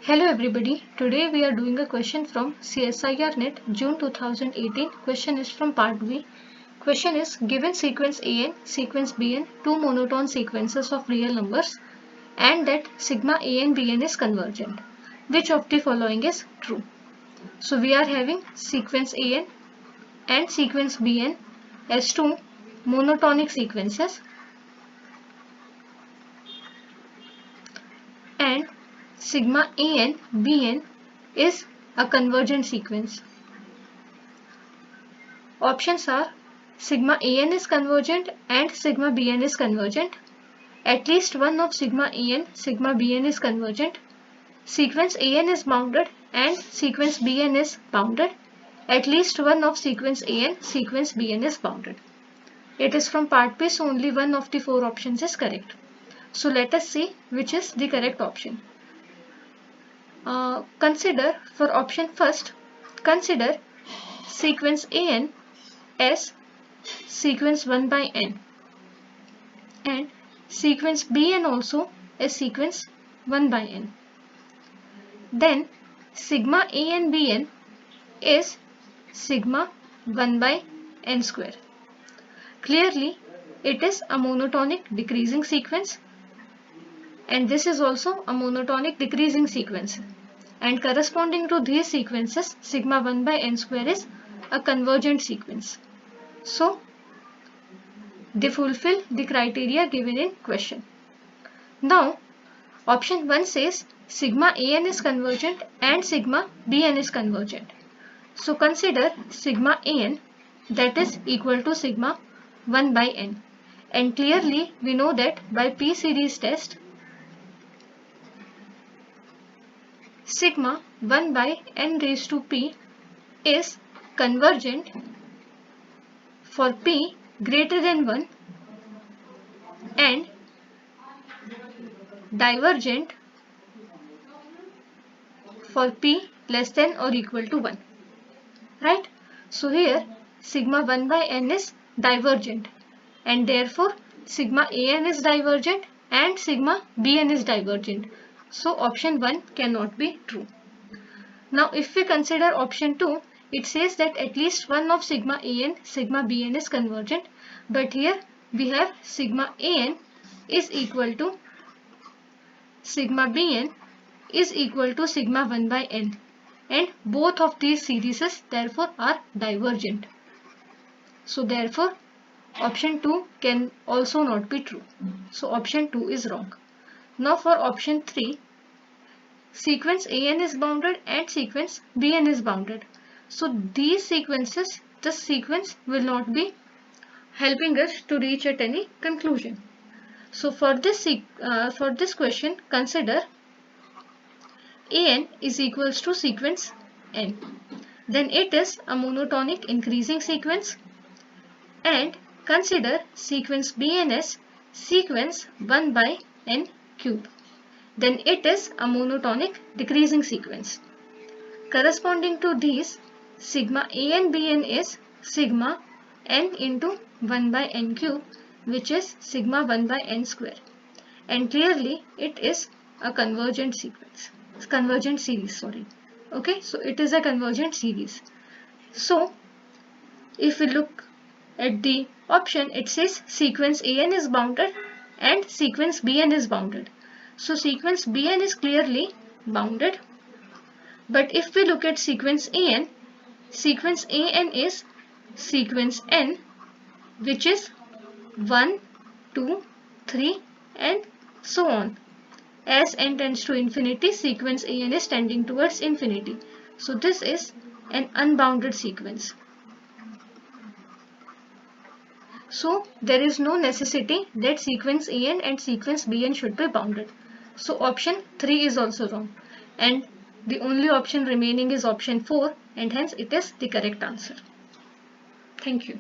Hello everybody, today we are doing a question from CSIR Net June 2018. Question is from part B. Question is, given sequence AN, sequence BN, two monotone sequences of real numbers and that sigma AN BN is convergent. Which of the following is true? So we are having sequence AN and sequence BN as two monotonic sequences and sigma AN BN is a convergent sequence. Options are sigma AN is convergent and sigma BN is convergent. At least one of sigma AN, sigma BN is convergent. Sequence AN is bounded and sequence BN is bounded. At least one of sequence AN, sequence BN is bounded. It is from part B, so only one of the four options is correct. So let us see which is the correct option. Consider for option first, consider sequence AN as sequence 1 by n and sequence BN also as sequence 1 by n. Then sigma AN BN is sigma 1 by n square. Clearly it is a monotonic decreasing sequence and this is also a monotonic decreasing sequence, and corresponding to these sequences sigma 1 by n square is a convergent sequence. So they fulfill the criteria given in question. Now option 1 says sigma AN is convergent and sigma BN is convergent. So consider sigma AN, that is equal to sigma 1 by n, and clearly we know that by P series test sigma 1 by n raised to P is convergent for P greater than 1 and divergent for P less than or equal to 1. Right? So here sigma 1 by n is divergent and therefore sigma AN is divergent and sigma BN is divergent. So option 1 cannot be true. Now if we consider option 2, it says that at least one of sigma AN, sigma BN is convergent, but here we have sigma AN is equal to sigma BN is equal to sigma 1 by n, and both of these series therefore are divergent. So therefore option 2 can also not be true. So option 2 is wrong. Now for option 3, sequence AN is bounded and sequence BN is bounded. So these sequences, this sequence will not be helping us to reach at any conclusion. So for this question, consider AN is equals to sequence n. Then it is a monotonic increasing sequence, and consider sequence BN as sequence 1 by n cube. Then it is a monotonic decreasing sequence. Corresponding to these, sigma AN BN is sigma n into 1 by n cube, which is sigma 1 by n square, and clearly it is a convergent series. Okay, so it is a convergent series. So if we look at the option, it says sequence AN is bounded and sequence BN is bounded. So sequence BN is clearly bounded, but if we look at sequence AN is sequence n, which is 1, 2, 3 and so on. As n tends to infinity, sequence AN is tending towards infinity. So this is an unbounded sequence. So there is no necessity that sequence AN and sequence BN should be bounded. So option 3 is also wrong, and the only option remaining is option 4, and hence it is the correct answer. Thank you.